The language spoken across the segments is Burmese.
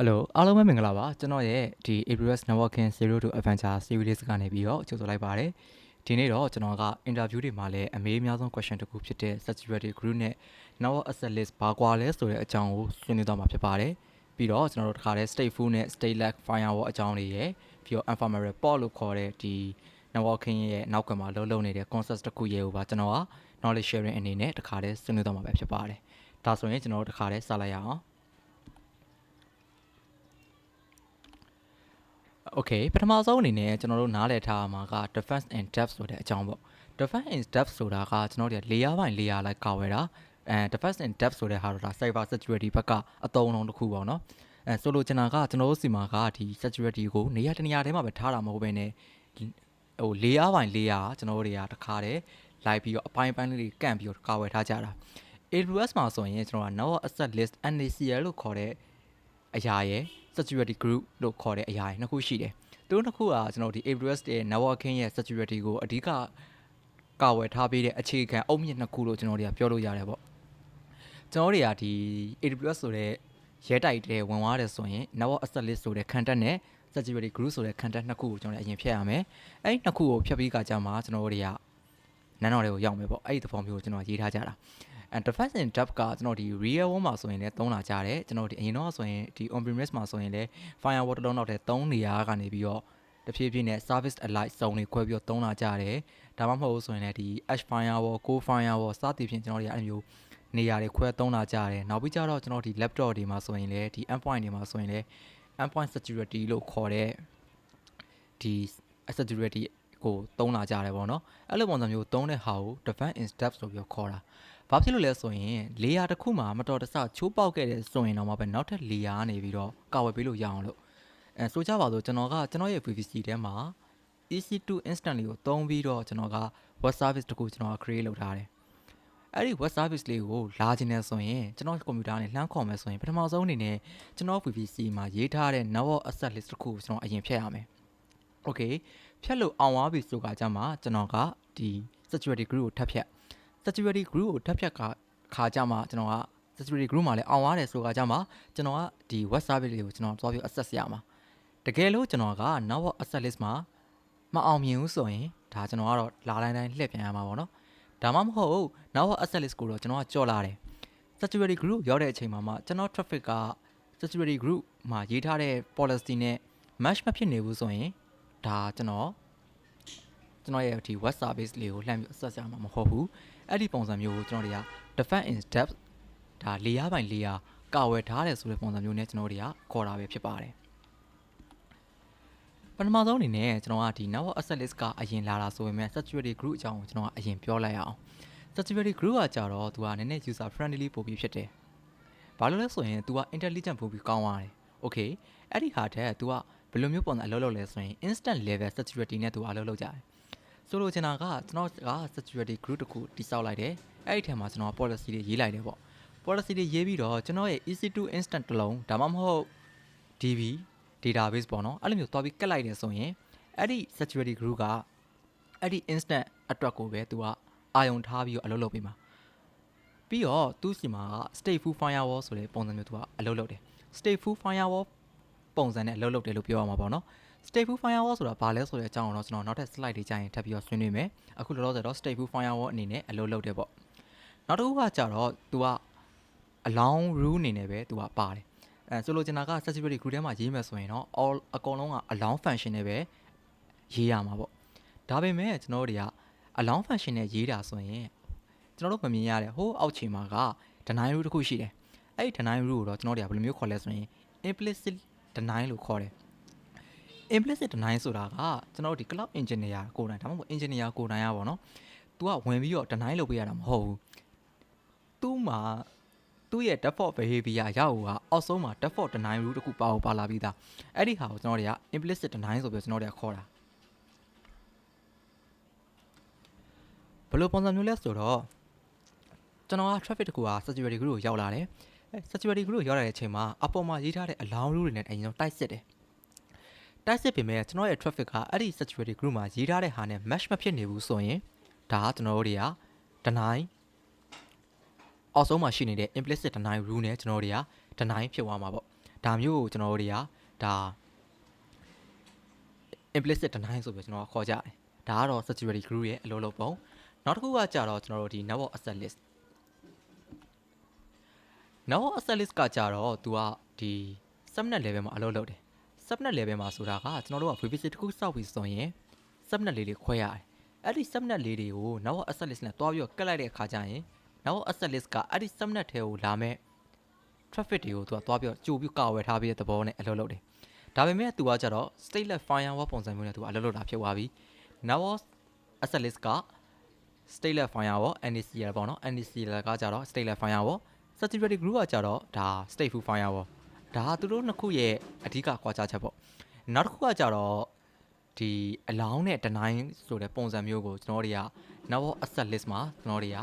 Hello အားလုံးပဲမင်္ဂလာပါကျွန်တော်ရဲ့ဒီ AWS Networking Zero to Adventure Series ကနေပြီးတော့ကြိုဆိုလိုက်ပါတယ်ဒီနေ့တော့ကျွန်တော်က interview တွေမှာလည်းအမေးအများဆုံး question တစ်ခုဖြစ်တဲ့ security group နဲ့ network access list ဘာကွာလဲဆိုတဲ့အကြောင်းကိုဆွေးနွေးသွားမှာဖြစ်ပါတယ်ပြီးတော့ကျွန်တော်တို့တစ်ခါတည်း stateful နဲ့ stateless firewall အကြောင်းတွေရယ်ပြီးတော့ ephemeral port လို့ခေါ်တဲ့ဒီ networking ရဲ့နောက်ကွယ်မှာလုံးနေတဲ့ concept တစ်ခုရဲ့ကိုပါကျွန်တော်က knowledge sharing အနေနဲ့တစ်ခါတည်းဆွေးနွေးသွားမှာပဲဖြစ်ပါတယ်ဒါဆိုရင်ကျွန်တော်တို့တစ်ခါတည်းစလိုက်ရအောင်Okay ပထမဆုံးအနေနဲ့ကျွန်တော်တို့နားလည်ထားမှာက defense in depth ဆိုတဲ့အကြောင်းပေါ့ defense in depth ဆိုတာကကျွန်တော်တို့ layer by layer လိုက်ကာဝယ်တာdefense in depth ဆိုတဲ့ဟာတော့ cyber security ဘက်ကအသုံးအနှုန်းတစ်ခုပေါ့နော်ဆိုလိုချင်တာကကျွန်တော်တို့စီမှာကဒီ security ကိုနေရာတနေရာထဲမှာပဲထားတာမဟုတ်ဘဲနဲ့ဟို layer by layer ကျွန်တော်တို့တွေကတခါတည်းလိုက်ပြီးတော့အပိုင်းပိုင်းလေးတွေကန့်ပြီးတော့ကာဝယ်ထားကြတာ AWS မှာဆိုရင်ကျွန်တော်က network access list NACL လို့ခေါ်တဲ့အရာရဲ့ security group လို့ခေါ်တဲ့အရာနှစ်ခုရှိတယ်။သူတို့နှစ်ခုကကျွန်တော်ဒီ AWS ရဲ့ networking ရဲ့ security ကိုအဓိကကာဝယ်ထားပေးတဲ့အခြေခံအုတ်မြစ်နှစ်ခုလို့ကျွန်တော်တွေကပြောလို့ရတယ်ပေါ့။ကျွန်တော်တွေကဒီ AWS ဆိုတဲ့ရဲတိုက်တဲ့ဝင်သွားတယ်ဆိုရင် network access list ဆိုတဲ့ content နဲ့ security group ဆိုတဲ့ content နှစ်ခုကိုကျွန်တော်အရင်ဖြတ်ရမယ်။အဲ့ဒီနှစ်ခုကိုဖြတ်ပြီးကကြမှာကျွန်တော်တွေကနန်းတော်တွေကိုရောက်မယ်ပေါ့။အဲ့ဒီသဘောမျိုးကိုကျွန်တော်ရေးထားကြတာ။ and defense in depth ကကျွန်တော်ဒီ real world မှာဆိုရင်လည်းသုံးလာကြတယ်ကျွန်တော်ဒီအရင်တော့ဆိုရင်ဒီ on premise မှာဆိုရင်လည်း firewall တစ်လုံးတော့တဲ့3နေရာကနေပြီးတော့တဖြည်းဖြည်းနဲ့ service alike zone တွေခွဲပြီးတော့သုံးလာကြတယ်ဒါမှမဟုတ်ဆိုရင်လည်းဒီ edge firewall core firewall စသဖြင့်ကျွန်တော်တို့အဲ့လိုမျိုးနေရာတွေခွဲသုံးလာကြတယ်နောက်ပြီးကြတော့ကျွန်တော်ဒီ laptop တွေမှာဆိုရင်လည်းဒီ endpoint တွေမှာဆိုရင်လည်း endpoint security လို့ခေါ်တဲ့ဒီ security ကိုသုံးလာကြတယ်ပေါ့နော်အဲ့လိုပုံစံမျိုးသုံးတဲ့ဟာကို defense in depth ဆိုပြီးတော့ခေါ်တာဘာဖြစ်လို့လဲဆိုရင် layer တစ်ခုမှာမတော်တဆချိုးပေါက်ခဲ့တဲ့ဆိုရင်တော့မှပဲနောက်ထပ် layer ကနေပြီးတော့ကာဝယ်ပေးလို့ရအောင်လို့ဆိုကြပါစို့ကျွန်တော်ရဲ့ VPC ထဲမှာ EC2 instantly ကိုသုံးပြီးတော့ကျွန်တော်က web service တစ်ခုကျွန်တော် create လုပ်ထားတယ်အဲ့ဒီ web service လေးကိုလာခြင်းနဲ့ဆိုရင်ကျွန်တော်ကွန်ပျူတာနဲ့လှမ်းခေါ်မယ်ဆိုရင်ပထမဆုံးအနေနဲ့ကျွန်တော် VPC မှာရေးထားတဲ့ network access list တစ်ခုကိုကျွန်တော်အရင်ဖြတ်ရမယ် Okay ဖြတ်လို့အောင်သွားပြီဆိုကြမှာကျွန်တော်ကဒီ security group ကိုထပ်ဖြတ် security group ကိုထပ်ဖြတ်ခါကြမှာကျွန်တော်က security group မှာလည်းအောင်သွားတယ်ဆိုကြမှာကျွန်တော်ကဒီ web service လေးကိုကျွန်တော်သွားပြီး access ရမှာတကယ်လို့ကျွန်တော်က network access list မှာမအောင်မြင်ဘူးဆိုရင်ဒါကျွန်တော်ကတော့လာတိုင်းလှည့်ပြန်ရမှာပေါ့နော်ဒါမှမဟုတ် network access list ကိုတော့ကျွန်တော်ကကြော်လာတယ် security group ရောက်တဲ့အချိန်မှာမှကျွန်တော် traffic က security group မှာရေးထားတဲ့ policy နဲ့ match မဖြစ်နေဘူးဆိုရင်ဒါကျွန်တော်ရဲ့ဒီ web service လေးကိုလှမ်းပြီး access ရမှာမဟုတ်ဘူးအဲ့ဒီပုံစံမျိုးကိုကျွန်တော်တွေက defense in depth ဒါ layer by layer ကာဝယ်ထားတယ်ဆိုတဲ့ပုံစံမျိုးနဲ့ကျွန်တော်တွေကခေါ်တာပဲဖြစ်ပါတယ်ပထမဆုံးအနေနဲ့ကျွန်တော်ကဒီ network access list ကအရင်လာတာဆိုပေမဲ့ security group အကြောင်းကိုကျွန်တော်ကအရင်ပြောလိုက်အောင် security group ကကြတော့သူကနည်းနည်း user friendly ပို့ပြီးဖြစ်တယ်ဘာလို့လဲဆိုရင် तू က intelligent ပို့ပြီးကောင်းသွားတယ် okay အဲ့ဒီဟာထက် तू ကဘယ်လိုမျိုးပုံစံအလုပ်လုပ်လဲဆိုရင် instant level security နဲ့ तू အလုပ်လုပ်ကြတယ်ဆိုလိုချင်တာကကျွန်တော်က security group တခုတိစောက်လိုက်တယ်အဲ့ဒီထဲမှာကျွန်တော် policy တွေရေးလိုက်တယ်ပေါ့ policy တွေရေးပြီးတော့ကျွန်တော်ရဲ့ EC2 instant တစ်လုံးဒါမှမဟုတ် DB database ပေါ့နော်အဲ့လိုမျိုးတွားပြီးကတ်လိုက်တယ်ဆိုရင်အဲ့ဒီ security group ကအဲ့ဒီ instant အတွက်ကိုပဲ तू ကအာယုံထားပြီးတော့အလုပ်လုပ်ပေးမှာပြီးတော့သူ့စီမှာ stateful firewall ဆိုတဲ့ပုံစံမျိုး तू ကအလုပ်လုပ်တယ် stateful firewall ပုံစံနဲ့အလုပ်လုပ်တယ်လို့ပြောရမှာပေါ့နော် stateful firewall ဆိုတာဘာလဲဆိုတဲ့အကြောင်းကိုတော့ကျွန်တော်နောက်ထပ် slide တွေကြာရင်ထပ်ပြီးတော့ဆွေးနွေးမယ်အခုလောလောဆယ်တော့ stateful firewall အနေနဲ့အလုပ်လုပ်တယ်ပေါ့နောက်တစ်ခုကကြတော့ तू ကအလောင်း rule အနေနဲ့ပဲ तू ကပါတယ်ဆိုလိုချင်တာက security group ထဲမှာရေးမယ်ဆိုရင်တော့ all အကုန်လုံးကအလောင်း function နဲ့ပဲရေးရမှာပေါ့ဒါပေမဲ့ကျွန်တော်တို့တွေကအလောင်း function နဲ့ရေးတာဆိုရင်ကျွန်တော်တို့မမြင်ရတဲ့ဟိုးအောက်ခြေမှာက deny rule တစ်ခုရှိတယ်အဲ့ဒီ deny rule ကိုတော့ကျွန်တော်တို့ကဘယ်လိုမျိုးခေါ်လဲဆိုရင် implicit deny လို့ခေါ်တယ် implicit deny ဆိုတာကကျွန်တော်တို့ဒီ cloud engineer ကိုယ်တိုင်ဒါမှမဟုတ် engineer ကိုယ်တိုင်ရပါတော့ तू ကဝင်ပြီးတော့ deny လုပ်ပေးရတာမဟုတ်ဘူးသူ့မှာသူ့ရဲ့ default behavior ရောက်ကအောက်ဆုံးမှာ default deny rule တခုပါလာပြီးသားအဲ့ဒီဟာကိုကျွန်တော်တွေက implicit deny ဆိုပြီးကျွန်တော်တွေကခေါ်တာဘယ်လိုပုံစံမျိုးလဲဆိုတော့ကျွန်တော်က traffic တခုက security group ကိုရောက်လာတယ်security group ကိုရောက်လာတဲ့အချိန်မှာအပေါ်မှာရေးထားတဲ့ alarm rule တွေနဲ့အရင်ဆုံးတိုက်စစ်တယ်တိုက်စစ်ပေမဲ့ကျွန်တော်ရဲ့ traffic ကအဲ့ဒီ security group မှာရေးထားတဲ့ဟာနဲ့ match မဖြစ်နေဘူးဆိုရင်ဒါကကျွန်တော်တို့တွေက deny အောက်ဆုံးမှာရှိနေတဲ့ implicit deny rule နဲ့ကျွန်တော်တွေက deny ဖြစ်သွားမှာပေါ့ ဒါမျိုးကိုကျွန်တော်တို့တွေကဒါ implicit deny ဆိုပြီးကျွန်တော်ခေါ်ကြတယ်ဒါကတော့ security group ရဲ့အလုပ်လုပ်ပုံနောက်တစ်ခုကကြတော့ကျွန်တော်တို့ဒီ network access list network access list ကကြတော့သူကဒီ subnet level မှာအလုပ်လုပ်တယ် subnet level မှာဆိုတာကကျွန်တော်တို့က VPC တစ်ခုစောက်ပြီးဆိုရင် subnet လေးတွေခွဲရတယ်အဲ့ဒီ subnet လေးတွေကို network access list နဲ့တွားပြီးတော့ကတ်လိုက်တဲ့အခါကျရင် network access list ကအဲ့ဒီ subnet ထဲကိုလာမဲ့ traffic တွေကိုသူကတွားပြီးတော့ကြိုပြီးကာဝယ်ထားပြီးတဲ့သဘောနဲ့အလုပ်လုပ်တယ်ဒါပေမဲ့သူကကြတော့ stateless firewall ပုံစံမျိုးနဲ့သူကအလုပ်လုပ်တာဖြစ်သွားပြီ network access list က stateless firewall NACL ပေါ့နော် NACL ကကြတော့ stateless firewall security group ကကြတော့ဒါ stateful firewall ဒါသူတို့နှစ်ခုရဲ့အဓိကကွာခြားချက်ပေါ့နောက်တစ်ခုကကြတော့ဒီအလောင်းနဲ့ deny ဆိုတဲ့ပုံစံမျိုးကိုကျွန်တော်တို့တွေက network access list မှာကျွန်တော်တို့တွေက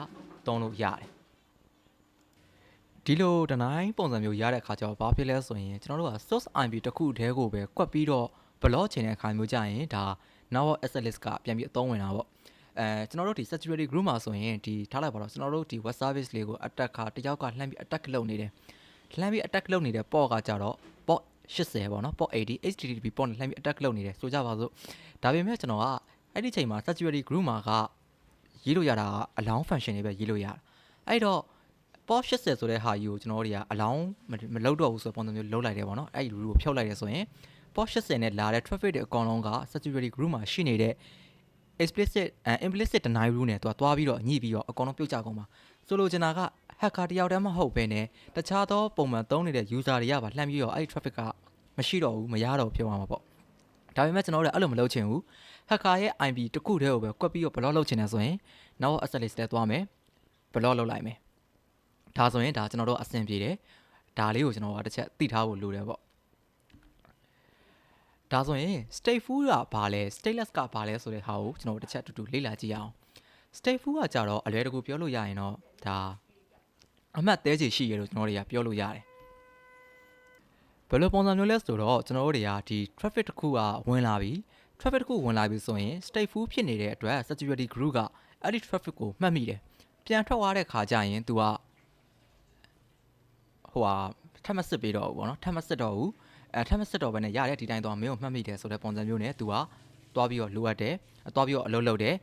သုံးလို့ရတယ်ဒီလို deny ပုံစံမျိုးရတဲ့အခါကျတော့ဘာဖြစ်လဲဆိုရင်ကျွန်တော်တို့က source IP တစ်ခုတည်းကိုပဲကွက်ပြီးတော့ block ချင်တဲ့အခါမျိုးကြရင်ဒါ network access list ကပြန်ပြီးအသုံးဝင်တာပေါ့ကျွန်တော်တို့ဒီ security group မှာဆိုရင်ဒီထားလိုက်ပါတော့ကျွန်တော်တို့ဒီ web service လေးကို attack တယောက်ကလှမ်းပြီး attack လုပ်နေတယ်လှမ်းပြီး attack လုပ်နေတဲ့ port ကကြတော့ port 80ပေါ့နော် port 80 HTTP port နဲ့လှမ်းပြီး attack လုပ်နေတယ်ဆိုကြပါစို့ဒါပေမဲ့ကျွန်တော်ကအဲ့ဒီချိန်မှာ security group မှာကရေးလို့ရတာအလောင်း function တွေပဲရေးလို့ရတာအဲ့တော့ port 80ဆိုတဲ့ဟာကြီးကိုကျွန်တော်တို့တွေကအလောင်းမလုပ်တော့ဘူးဆိုတဲ့ပုံစံမျိုးလုပ်လိုက်တယ်ပေါ့နော်အဲ့ဒီ rule ကိုဖြုတ်လိုက်တယ်ဆိုရင် port 80နဲ့လာတဲ့ traffic တွေအကောင်လုံးက security group မှာရှိနေတဲ့ explicit implicit deny rule နဲ့သူကတွားပြီးတော့ညှိပြီးတော့အကောင်လုံးပြုတ်ကြကုန်ပါဆိုလိုချင်တာက hacker တယောက်တည်းမဟုတ်ဘဲနဲ့တခြားသောပုံမှန်သုံးနေတဲ့ user တွေကပါလှမ်းပြီးတော့အဲ့ဒီ traffic ကမရှိတော့ဘူးမရတော့ဘူးဖြစ်သွားမှာပေါ့ဒါပေမဲ့ကျွန်တော်တို့အဲ့လိုမလုပ်ချင်ဘူး hacker ရဲ့ IP တစ်ခုတည်းကိုပဲကွက်ပြီးတော့ block လုပ်ချင်တယ်ဆိုရင် network access list ထဲသွားမယ် block လုပ်လိုက်မယ်ဒါဆိုရင်ဒါကျွန်တော်တို့အဆင်ပြေတယ်ဒါလေးကိုကျွန်တော်ကတစ်ချက်သိထားဖို့လိုတယ်ပေါ့ဒါဆိုရင် stateful ကဘာလဲ stateless ကဘာလဲဆိုတဲ့ဟာကိုကျွန်တော်တို့တစ်ချက်အတူတူလေ့လာကြည့်အောင် stateful ကကြတော့အလွယ်တကူပြောလို့ရရင်တော့ဒါအမှတ်သေးချေရှိရလို့ကျွန်တော်တို့တွေကပြောလို့ရတယ်ဘယ်လိုပုံစံမျိုးလဲဆိုတော့ကျွန်တော်တို့တွေကဒီ traffic တစ်ခုကဝင်လာပြီ traffic တစ်ခုဝင်လာပြီဆိုရင် stateful ဖြစ်နေတဲ့အတွက် security group ကအဲ့ဒီ traffic ကိုမှတ်မိတယ်ပြန်ထွက်သွားတဲ့ခါကျရင် तू ကထပ်မစစ်ပေးတော့ဘူးပေါ့နော်ထပ်မစစ်တော့ဘူးထပ်မစစ်တော့ဘဲနဲ့ရတဲ့ဒီတိုင်းသွားမင်းကိုမှတ်မိတယ်ဆိုတဲ့ပုံစံမျိုးနဲ့ तू ကတွားပြီးတော့လိုအပ်တယ်တွားပြီးတော့အလုပ်လုပ်တယ်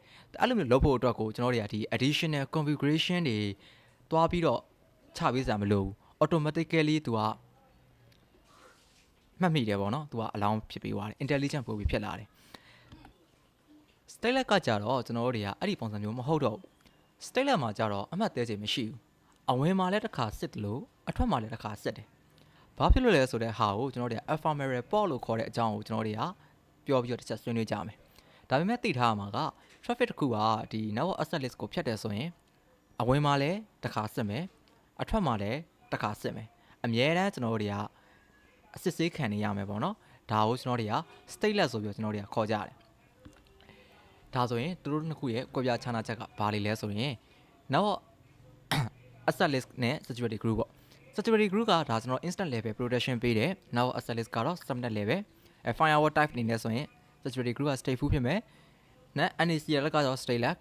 အဲ့လိုမျိုးလုပ်ဖို့အတွက်ကိုကျွန်တော်တို့တွေကဒီ additional configuration တွေတွားပြီးတော့ချပေးစရာမလိုဘူး automatically तू ကမှတ်မိတယ်ပေါ့နော် तू ကအလောင်းဖြစ်ပေးသွားတယ် intelligent ပို့ပြီးဖြစ်လာတယ် stateless ကကြတော့ကျွန်တော်တို့တွေကအဲ့ဒီပုံစံမျိုးမဟုတ်တော့ဘူး stateless မှာကြတော့အမှတ်သေးချေမရှိဘူးအဝင်မှာလည်းတစ်ခါစစ်တယ်လို့အထွက်မှာလည်းတစ်ခါစစ်တယ်ဘာဖြစ်လို့လဲဆိုတဲ့ဟာကိုကျွန်တော်တို့က ephemeral port လို့ခေါ်တဲ့အကြောင်းကိုကျွန်တော်တွေကပြောပြီးတော့တစ်ချက်ဆွေးနွေးကြမယ်ဒါပေမဲ့သိထားရမှာက traffic တစ်ခုကဒီ network access list ကိုဖြတ်တယ်ဆိုရင်အဝင်မှာလည်းတစ်ခါစစ်မယ်အထွက်မှာလည်းတစ်ခါစစ်မယ်အမြဲတမ်းကျွန်တော်တို့တွေကအစစ်ဆေးခံနေရမယ်ပေါ့နော်ဒါကိုကျွန်တော်တွေက stateless ဆိုပြီးတော့ကျွန်တော်တွေကခေါ်ကြတယ်ဒါဆိုရင်သူတို့နှစ်ခုရဲ့ကွဲပြားခြားနားချက်ကဘာလဲဆိုရင် network access list နဲ့ security group ပေါ့ security group ကဒါကျွန်တော် instant level protection ပေးတယ် network access list ကတော့ subnet level firewall type အနေနဲ့ဆိုရင် security group က stateful ဖြစ်မယ်နဲ့ NACL ကတော့ stateless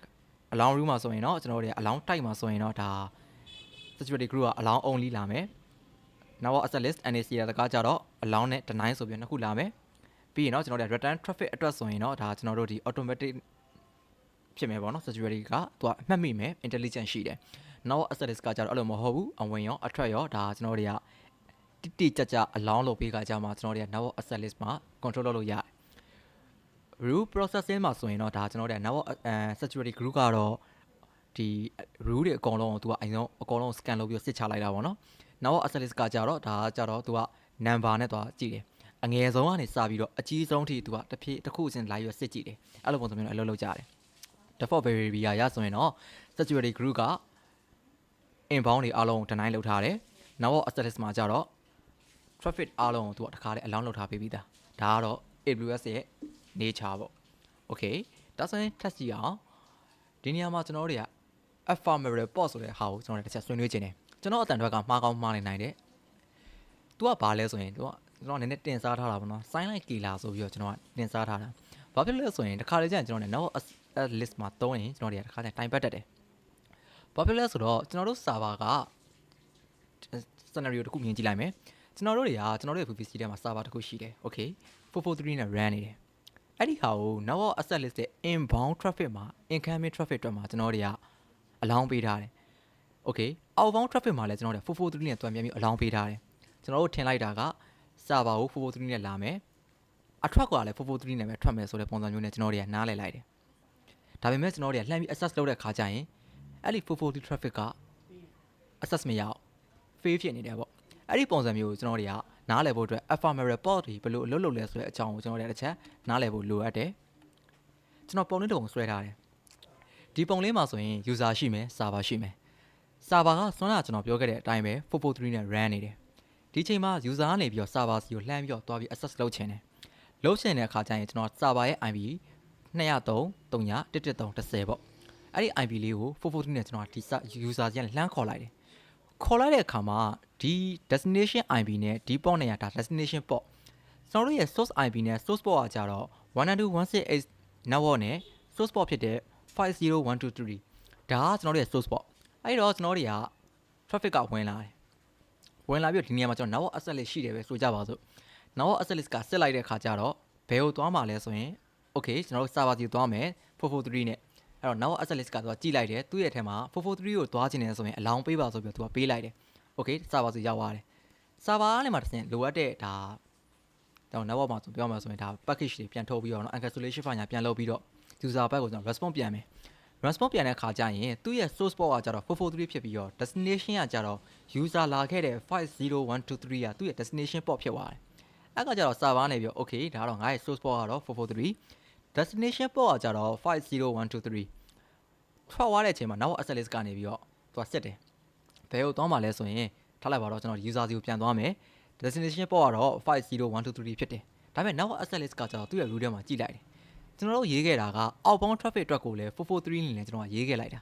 allow rule မှာဆိုရင်တော့ကျွန်တော်တို့ allow type မှာဆိုရင်တော့ဒါ security group က allow only လာမယ် network access list NACL ကကြတော့ allow နဲ့ deny ဆိုပြီးနှစ်ခုလာမယ်ပြီးရင်တော့ကျွန်တော်တို့ return traffic အတွက်ဆိုရင်တော့ဒါကျွန်တော်တို့ဒီ automatic ဖြစ်မယ်ပေါ့နော် security ကသူကမှတ်မိမယ် intelligent ရှိတယ်network access list ကကြတော့အဲ့လိုမဟုတ်ဘူးအဝင်ရောအထွက်ရောဒါကျွန်တော်တွေကတိကြကြအလောင်းလုပ်ပေးကြကြမှာကျွန်တော်တွေက network access list မှာ control လုပ်လို့ရတယ် rule processing မှာဆိုရင်တော့ဒါကျွန်တော်တို့ network security group ကတော့ဒီ rule တွေအကုန်လုံးကိုသူကအရင်ဆုံးအကုန်လုံး scan လုပ်ပြီးစစ်ချလိုက်တာပေါ့နော် network access list ကကြတော့ဒါကြတော့သူက number နဲ့သွားကြည့်တယ်အငယ်ဆုံးကနေစပြီးတော့အကြီးဆုံးထိသူကတစ်ခုချင်းလာရွက်စစ်ကြည့်တယ်အဲ့လိုပုံစံမျိုးနဲ့အလုပ်လုပ်ကြတယ် default variable ရဆိုရင်တော့ security group က inbound တွေအားလုံး deny လုပ်ထားတယ် network access list မှာကြတော့ traffic အားလုံးကိုသူကတခါတည်း allow လုပ်ထားပေးပြီးသားဒါကတော့ AWS ရဲ့ nature ပေါ့ okay ဒါဆိုရင် test ကြည့်အောင်ဒီနေရာမှာကျွန်တော်တို့တွေက ephemeral port ဆိုတဲ့ဟာကိုကျွန်တော်တို့တစ်ချက်ဆွေးနွေးခြင်းတယ်ကျွန်တော်အတန်အတွက်ကမှားကောင်းမှားနိုင်တယ်သူကဘာလဲဆိုရင်သူကကျွန်တော်နည်းနည်းတင်စားထားတာပေါ့နော် silent killer ဆိုပြီးတော့ကျွန်တော်ကတင်စားထားတာဘာဖြစ်လဲဆိုရင်တခါလေကျရင်ကျွန်တော် network list မှာသုံးရင်ကျွန်တော်တွေကတခါတည်းတိုင်ပတ်တတ်တယ်ဘာဖြစ်လဲဆိုတော့ကျွန်တော်တို့ server က scenario တစ်ခုမြင်ကြည့်လိုက်မယ် ကျွန်တော်တို့ရဲ့ VPC ထဲမှာ server တစ်ခုရှိတယ် okay 443နဲ့ run နေတယ်အဲ့ဒီဟာကို network access list တဲ့ inbound traffic မှာ incoming traffic အတွက်မှာကျွန်တော်တို့ကအလောင်းပေးထားတယ် okay outbound traffic မှာလည်းကျွန်တော်တို့443နဲ့တွန်ပြန်ပြီးအလောင်းပေးထားတယ်ကျွန်တော်တို့ထင်လိုက်တာက server ကို443နဲ့လာမယ်အထွက်ကလည်း443နဲ့ပဲထွက်မယ်ဆိုတဲ့ပုံစံမျိုးနဲ့ကျွန်တော်တို့ကနားလည်လိုက်တယ်ဒါပေမဲ့ကျွန်တော်တို့ကလှမ်းပြီး access လုပ်တဲ့ခါကျရင်အဲ့ဒီ443 traffic က access မရအောင် fail ဖြစ်နေတယ်ပေါ့အဲ့ဒီပုံစံမျိုးကိုကျွန်တော်တို့ကနားလည်ဖို့အတွက် ephemeral port တွေဘယ်လိုအလုပ်လုပ်လဲဆိုတဲ့အကြောင်းကိုကျွန်တော်တို့တစ်ချက်နားလည်ဖို့လိုအပ်တယ်ကျွန်တော်ပုံလေးတစ်ပုံဆွဲထားတယ်ဒီပုံလေးမှာဆိုရင် user ရှိမယ် server ရှိမယ် server ကဆွမ်းတာကျွန်တော်ပြောခဲ့တဲ့အတိုင်းပဲ443နဲ့ run နေတယ်ဒီချိန်မှာ user ကနေပြီးတော့ server စီကိုလှမ်းပြီးတော့တွားပြီး access လုပ်ချင်တယ်လုပ်ချင်တဲ့အခါကျရင်ကျွန်တော် server ရဲ့ IP 203.1.1.10ပေါ့အဲ့ဒီ IP လေးကို443နဲ့ကျွန်တော်ဒီ user စီကလှမ်းခေါ်လိုက်တယ်ခေါ်လိုက်တဲ့အခါမှာဒီ destination IP နဲ့ဒီ port နဲ့ဒါ destination port ကျွန်တော်တို့ရဲ့ source IP နဲ့ source port ကကြတော့192.168 network နဲ့ source port ဖြစ်တဲ့50123ဒါကကျွန်တော်တို့ရဲ့ source port အဲ့တော့ကျွန်တော်တို့က traffic ကဝင်လာတယ်ဝင်လာပြီးဒီနေရာမှာကျွန်တော် network access list ရှိတယ်ပဲဆိုကြပါစို့ network access list ကဆက်လိုက်တဲ့အခါကျတော့ဘယ်ကိုသွားမှာလဲဆိုရင် okay ကျွန်တော်တို့ server စီကိုသွားမယ်443နဲ့အဲ့တော့ network access list ကသူကကြည့်လိုက်တယ်သူ့ရဲ့အထက်မှာ443ကိုသွားခြင်းနေဆိုရင်အလောင်းပေးပါဆိုပြီးသူကပေးလိုက်တယ် okay server စီရောက်သွားတယ် server ကနေမှတစ်ဆင့်လိုအပ်တဲ့ဒါတော့ network မှာဆိုပြောမှာဆိုရင်ဒါ package တွေပြန်ထုတ်ပြီးတော့ encapsulation file ညာပြန်လုပ်ပြီးတော့ user ဘက်ကိုကျွန်တော် response ပြန်မယ် response ပြန်တဲ့အခါကျရင်သူ့ရဲ့ source port ကကြတော့443ဖြစ်ပြီးတော့ destination ကကြတော့ user လာခဲ့တဲ့50123ကသူ့ရဲ့ destination port ဖြစ်သွားတယ်အဲ့ကကြတော့ server နေပြီးတော့ okay ဒါတော့ငါရဲ့ source port ကတော့443 destination port ကကြတော့50123ထွက်သွားတဲ့အချိန်မှာ network access list ကနေပြီးတော့သူကစစ်တယ်ဘယ်ကိုသွားမှာလဲဆိုရင်ထားလိုက်ပါတော့ကျွန်တော် user စီကိုပြန်သွားမယ် destination port ကတော့50123ဖြစ်တယ်ဒါပေမဲ့ network access list ကကြတော့သူ့ရဲ့ root ထဲမှာကြည့်လိုက်တယ်ကျွန်တော်တို့ရေးခဲ့တာက outbound traffic အတွက်ကိုလည်း443နဲ့ကျွန်တော်ရေးခဲ့လိုက်တာ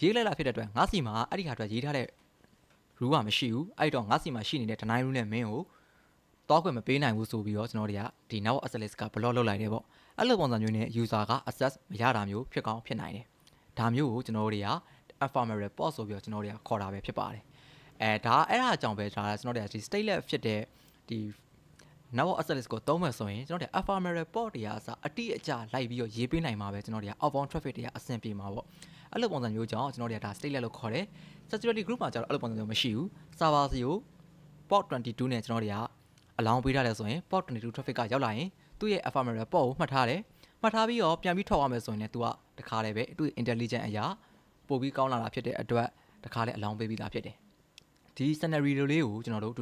ရေးလိုက်တာဖြစ်တဲ့အတွက်ငါစီမှာအဲ့ဒီခါအတွက်ရေးထားတဲ့ rule ကမရှိဘူးအဲ့တော့ငါစီမှာရှိနေတဲ့ deny rule နဲ့မင်းကိုတောက်ခွင့်မပေးနိုင်ဘူးဆိုပြီးတော့ကျွန်တော်တို့ကဒီ network access list က block လုပ်လိုက်တယ်ပေါ့အဲ့လိုပုံစံမျိုးနဲ့ user က access မရတာမျိုးဖြစ်ကောင်းဖြစ်နိုင်တယ်ဒါမျိုးကိုကျွန်တော်တို့က ephemeral port ဆိုပြီးတော့ကျွန်တော်တို့ကခေါ်တာပဲဖြစ်ပါတယ်အဲ့ဒါအကြောင်းပဲဒါကျွန်တော်တို့ကဒီ stateless ဖြစ်တဲ့ဒီ network access list ကိုသုံးမယ်ဆိုရင်ကျွန်တော်တို့ ephemeral port တွေကအစအတိအကျလိုက်ပြီးတော့ရေးပေးနိုင်မှာပဲကျွန်တော်တို့က outbound traffic တွေကအဆင်ပြေမှာပေါ့အဲ့လိုပုံစံမျိုးကြောင့်ကျွန်တော်တို့ကဒါ stateless လို့ခေါ်တယ် security group မှာကျတော့အဲ့လိုပုံစံမျိုးမရှိဘူး server စီကို port 22နဲ့ကျွန်တော်တို့ကအလောင်းပေးထားတယ်ဆိုရင် port 22 traffic ကရောက်လာရင်သူ့ရဲ့ ephemeral port ကိုမှတ်ထားတယ်မှတ်ထားပြီးတော့ပြန်ပြီးထွက်သွားမယ်ဆိုရင်လည်းသူကတခါလေပဲသူ့ intelligent အရာပို့ပြီးကောင်းလာတာဖြစ်တဲ့အတွက်တခါလေအလောင်းပေးပြီးသားဖြစ်တယ်ဒီ scenario လေးကိုကျွန်တော်တို့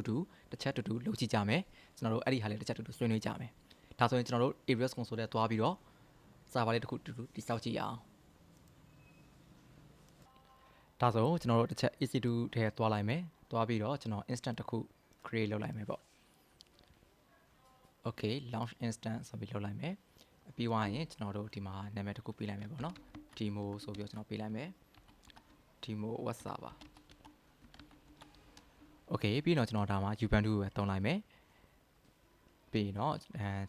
တစ်ချက်တူလုပ်ကြည့်ကြမယ်ကျွန်တော်တို့အဲ့ဒီဟာလေးတစ်ချက်တူဆွေးနွေးကြမယ်ဒါဆိုရင်ကျွန်တော်တို့ AWS console ထဲသွားပြီးတော့ server လေးတစ်ခုတူတိစောက်ကြည့်ရအောင်ဒါဆိုကျွန်တော်တို့တစ်ချက် EC2 ထဲသွားလိုက်မယ်သွားပြီးတော့ကျွန်တော် instant တစ်ခု create လုပ်လိုက်မယ်ပေါ့ okay launch instant ဆိုပြီးလုပ်လိုက်မယ်ပြီးသွားရင်ကျွန်တော်တို့ဒီမှာနာမည်တစ်ခုပေးလိုက်မယ်ပေါ့နော် demo ဆိုပြီးတော့ကျွန်တော်ပေးလိုက်မယ် demo web server okay ပြီးတော့ကျွန်တော်ဒါမှာ ubuntu ကိုပဲတုံးလိုက်မယ်ပြီးတော့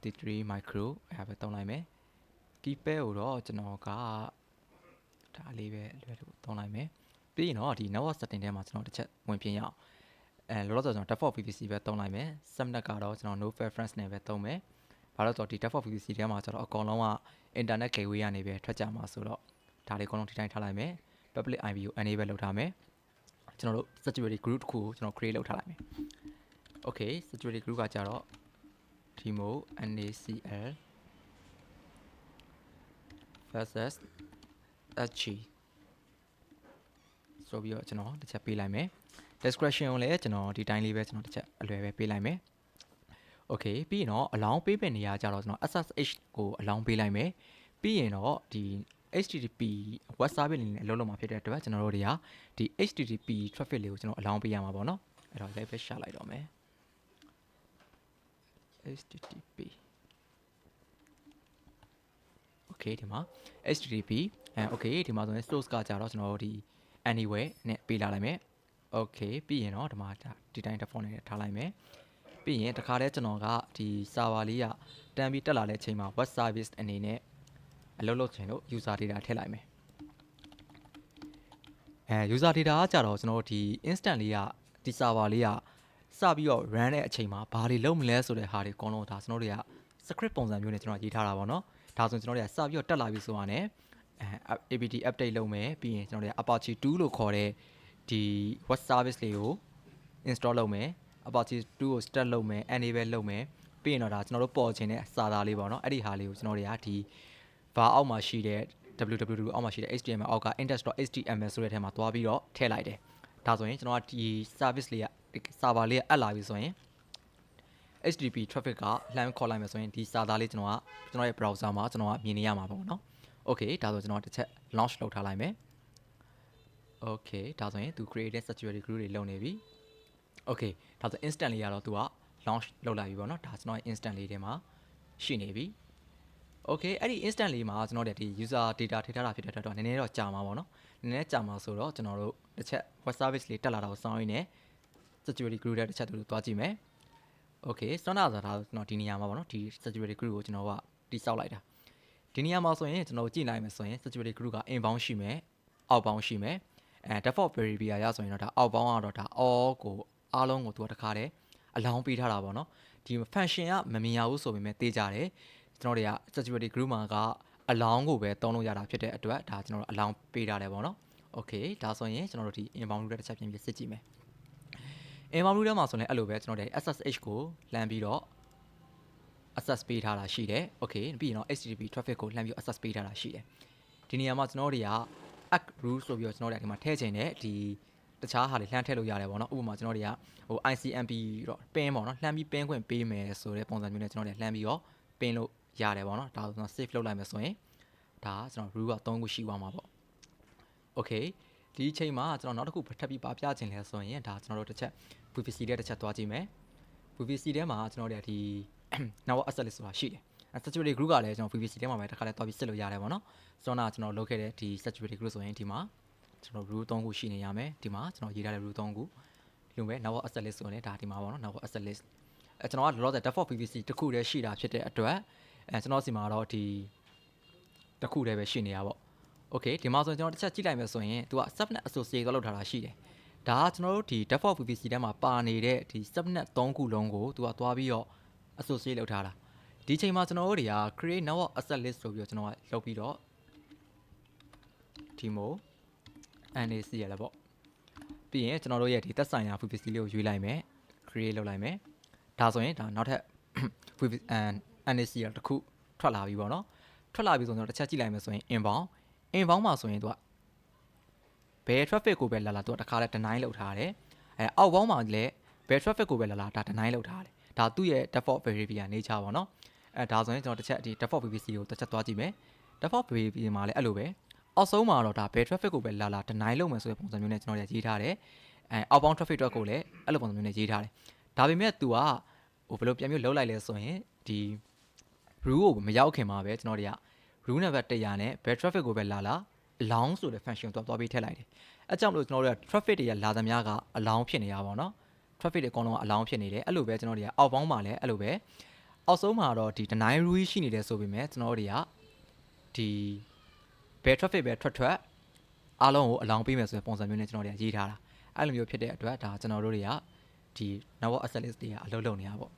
T3 micro အဲ့ပဲတုံးလိုက်မယ် keypad ကိုတော့ကျွန်တော်ကဒါလေးပဲလွယ်လို့တုံးလိုက်မယ်ပြီးရင်တော့ဒီ network setting ထဲမှာကျွန်တော်တစ်ချက်ဝင်ပြင်ရအောင်လောလောဆယ်ကျွန်တော် default VPC ပဲတုံးလိုက်မယ် subnet ကတော့ကျွန်တော် no preference နဲ့ပဲတုံးမယ်ဘာလို့ဆိုတော့ဒီ default VPC ထဲမှာကျွန်တော်အကောင်လုံးက internet gateway ကနေပဲထွက်ကြမှာဆိုတော့ဒါလေးအကောင်လုံးဒီတိုင်းထားလိုက်မယ် public IP ကို enable လုပ်ထားမယ်ကျွန်တော်တို့ security group တစ်ခုကိုကျွန်တော် create လုပ်ထားလိုက်မယ် okay security group ကကြတော့ demo nacl versus hg ဆိုပြီးတော့ကျွန်တော်တစ်ချက်ပေးလိုက်မယ် description ကိုလည်းကျွန်တော်ဒီတိုင်းလေးပဲကျွန်တော်တစ်ချက်အလွယ်ပဲပေးလိုက်မယ် okay ပြီးရင်တော့အလောင်းပေးမယ့်နေရာကြတော့ကျွန်တော် SSH ကိုအလောင်းပေးလိုက်မယ်ပြီးရင်တော့ဒီ HTTP web service လေးနဲ့အလုပ်လုပ်မှာဖြစ်တဲ့အတွက်ကျွန်တော်တို့တွေကဒီ HTTP traffic လေးကိုကျွန်တော်အလောင်းပေးရမှာပေါ့နော်အဲ့တော့ live ပဲရှာလိုက်တော့မယ် HTTP okay ဒီမှာ HTTP okay ဒီမှာဆိုရင် source ကကြတော့ကျွန်တော်တို့ဒီ anywhere နဲ့ပေးလာလိုက်မယ် okay ပြီးရင်တော့ဒီမှာဒီတိုင်း default နဲ့ထားလိုက်မယ်ပြီးရင်တခါတည်းကျွန်တော်ကဒီ server လေးကတန်းပြီးတက်လာတဲ့အချိန်မှာ web service အနေနဲ့အလုပ်လုပ်ချင်လို့ user data ထည့်လိုက်မယ်user data ကကြတော့ကျွန်တော်တို့ဒီ instant လေးကဒီ server လေးက စပြီးတော့ run တဲ့အချိန်မှာဘာတွေလုပ်မလဲဆိုတဲ့ဟာတွေအကုန်လုံးဒါကျွန်တော်တို့တွေက script ပုံစံမျိုးနဲ့ကျွန်တော်ရေးထားတာပေါ့နော်ဒါဆိုရင်ကျွန်တော်တို့ကစပြီးတော့တက်လာပြီဆိုတော့ apt update လုပ်မယ်ပြီးရင်ကျွန်တော်တို့က Apache 2လို့ခေါ်တဲ့ဒီ web service လေးကို install လုပ်မယ် Apache 2ကို start လုပ်မယ် enable လုပ်မယ်ပြီးရင်တော့ဒါကျွန်တော်တို့ပေါ်ချင်တဲ့စာသားလေးပေါ့နော်အဲ့ဒီဟာလေးကိုကျွန်တော်တွေကဒီ var အောက်မှာရှိတဲ့ www အောက်မှာရှိတဲ့ html အောက်က index.html ဆိုတဲ့ထဲမှာတွားပြီးတော့ထည့်လိုက်တယ်ဒါဆိုရင်ကျွန်တော်ကဒီ service လေးက server လေးကအပ်လာပြီဆိုရင် HTTP traffic ကလှမ်းခေါ်လိုက်မယ်ဆိုရင်ဒီစာသားလေးကျွန်တော်ရဲ့ browser မှာကျွန်တော်ကမြင်နေရမှာပေါ့နော် Okay ဒါဆိုကျွန်တော်တစ်ချက် launch လုပ်ထားလိုက်မယ် Okay ဒါဆိုရင်သူ created security group တွေလုပ်နေပြီ Okay ဒါဆို instant လေးကတော့သူက launch လုပ်လိုက်ပြီပေါ့နော်ဒါကျွန်တော်ရဲ့ instant လေးထဲမှာရှိနေပြီ Okay အဲ့ဒီ instant လေးမှာကျွန်တော်တို့ဒီ user data ထည့်ထားတာဖြစ်တဲ့အတွက်တော့နည်းနည်းတော့ကြာမှာပေါ့နော်နည်းနည်းကြာမှာဆိုတော့ကျွန်တော်တို့တစ်ချက် web service လေးတက်လာတာကိုစောင့်ရင်းနဲ့ security group တဲ့တစ်ချက်တူသွားကြည့်မယ် Okay စတော့ဒါကျွန်တော်ဒီနေရာမှာပေါ့နော်ဒီ security group ကိုကျွန်တော်ကတိစောက်လိုက်တာဒီနေရာမှာဆိုရင်ကျွန်တော်ကြည့်လိုက်မယ်ဆိုရင် security group က inbound ရှိမယ် outbound ရှိမယ်default behavior ရဆိုရင်တော့ဒါ outbound ကတော့ဒါ all ကိုအားလုံးကိုသူကတခါတည်းအလောင်းပေးထားတာပေါ့နော်ဒီ function ကမမြင်ရဘူးဆိုပေမဲ့သိကြတယ်ကျွန်တော်တွေက security group မှာကအလောင်းကိုပဲတုံးလို့ရတာဖြစ်တဲ့အတွက်ဒါကျွန်တော်တို့အလောင်းပေးထားတယ်ပေါ့နော် Okay ဒါဆိုရင်ကျွန်တော်တို့ဒီ inbound route တစ်ချက်ပြင်ပြစစ်ကြည့်မယ် inbound route မှာဆိုရင်အဲ့လိုပဲကျွန်တော်တို့ SSH ကိုလှမ်းပြီးတော့ access ပေးထားတာရှိတယ် Okay ပြီးရင်တော့ HTTP traffic ကိုလှမ်းပြီး access ပေးထားတာရှိတယ်ဒီနေရာမှာကျွန်တော်တွေက add route ဆိုပြီးတော့ကျွန်တော်တို့ဒီမှာထည့်ချင်တဲ့ဒီတခြားဟာတွေလှမ်းထည့်လို့ရတယ်ပေါ့နော်ဥပမာကျွန်တော်တွေကဟို ICMP တော့ pin ပေါ့နော်လှမ်းပြီး pin ခွင့်ပေးမယ်ဆိုတဲ့ပုံစံမျိုးနဲ့ကျွန်တော်တွေလှမ်းပြီးတော့ pin လို့ရတယ်ပေါ့နော်ဒါဆိုကျွန်တော် save လုပ်လိုက်မယ်ဆိုရင်ဒါကျွန်တော် route က3ခုရှိသွားမှာပေါ့ Okay ဒီအချိန်မှာကျွန်တော်နောက်တစ်ခုထပ်ပြီးပါပြချင်လဲဆိုရင်ဒါကျွန်တော်တို့တစ်ချက် VPC တဲ့တစ်ချက်သွားကြည့်မယ် VPC ထဲမှာကျွန်တော်တို့ဒီ network access list ဆိုတာရှိတယ် security group ကလည်းကျွန်တော် VPC ထဲမှာပဲတစ်ခါလဲသွားပြီးစစ်လို့ရတယ်ပေါ့နော်ဆိုတော့ကျွန်တော်လုပ်ခဲ့တဲ့ဒီ security group ဆိုရင်ဒီမှာကျွန်တော် root 3ခုရှိနေရမယ်ဒီမှာကျွန်တော်ရေးထားတဲ့ root 3ခုဒီလိုပဲ network access list ဆိုရင်ဒါဒီမှာပေါ့နော် network access list ကျွန်တော်ကလောလောဆယ် default VPC တစ်ခုတည်းရှိတာဖြစ်တဲ့အတွက်ကျွန်တော်စီမှာတော့ဒီတစ်ခုတည်းပဲရှိနေရပါပေါ့ Okay ဒီမှာဆိုရင်ကျွန်တော်တစ်ချက်ကြည့်လိုက်မယ်ဆိုရင်သူက subnet associate လောက်ထားတာရှိတယ်ဒါကကျွန်တော်တို့ဒီ default VPC ထဲမှာပါနေတဲ့ဒီ subnet 3ခုလုံးကိုသူကသွားပြီးတော့ associate လုပ်ထားတာဒီချိန်မှာကျွန်တော်တို့တွေက create network access list ဆိုပြီးတော့ကျွန်တော်ကလုပ်ပြီးတော့ demo NAC ရလဲပေါ့ပြီးရင်ကျွန်တော်တို့ရဲ့ဒီသက်ဆိုင်ရာ VPC လေးကိုရွေးလိုက်မယ် create လုပ်လိုက်မယ်ဒါဆိုရင်ဒါနောက်ထပ် VPC NAC ရတစ်ခုထွက်လာပြီပေါ့နော်ထွက်လာပြီဆိုတော့တစ်ချက်ကြည့်လိုက်မယ်ဆိုရင် inbound မှာဆိုရင်သူကဘယ် traffic ကိုပဲလာလာသူကတခါလဲ deny လုပ်ထားတယ်outbound မှာလည်းဘယ် traffic ကိုပဲလာလာဒါ deny လုပ်ထားတယ်ဒါသူ့ရဲ့ default behavior nature ပေါ့နော်ဒါဆိုရင်ကျွန်တော်တစ်ချက်ဒီ default VPC ကိုတစ်ချက်သွားကြည့်မယ် default behavior မှာလည်းအဲ့လိုပဲအောက်ဆုံးမှာတော့ဒါဘယ် traffic ကိုပဲလာလာ deny လုပ်မယ်ဆိုတဲ့ပုံစံမျိုးနဲ့ကျွန်တော်ရေးထားတယ်outbound traffic အတွက်ကိုလည်းအဲ့လိုပုံစံမျိုးနဲ့ရေးထားတယ်ဒါပေမဲ့ तू ကဟိုဘယ်လိုပြန်မျိုးလောက်လိုက်လဲဆိုရင်ဒီ rule ကိုမရောက်ခင်မှာပဲကျွန်တော်တွေက rule number 100နဲ့ဘယ် traffic ကိုပဲလာလာ allow ဆိုတဲ့ function ကိုသွားပြီးထည့်လိုက်တယ်အဲကြောင့်မလို့ကျွန်တော်တို့က traffic တွေကလာသမျှက allow ဖြစ်နေရပါတော့ traffic တွေအကုန်လုံးက allow ဖြစ်နေတယ်အဲ့လိုပဲကျွန်တော်တွေက outbound မှာလည်းအဲ့လိုပဲအောက်ဆုံးမှာတော့ဒီ deny rule ရှိနေတယ်ဆိုပေမဲ့ကျွန်တော်တွေကဒီဘယ် traffic ပဲထွက်အားလုံးကို allow ပေးမယ်ဆိုတဲ့ပုံစံမျိုးနဲ့ကျွန်တော်တွေကရေးထားတာအဲ့လိုမျိုးဖြစ်တဲ့အတွက်ဒါကျွန်တော်တို့တွေကဒီ network access list တွေကအလုပ်လုပ်နေတာပေါ့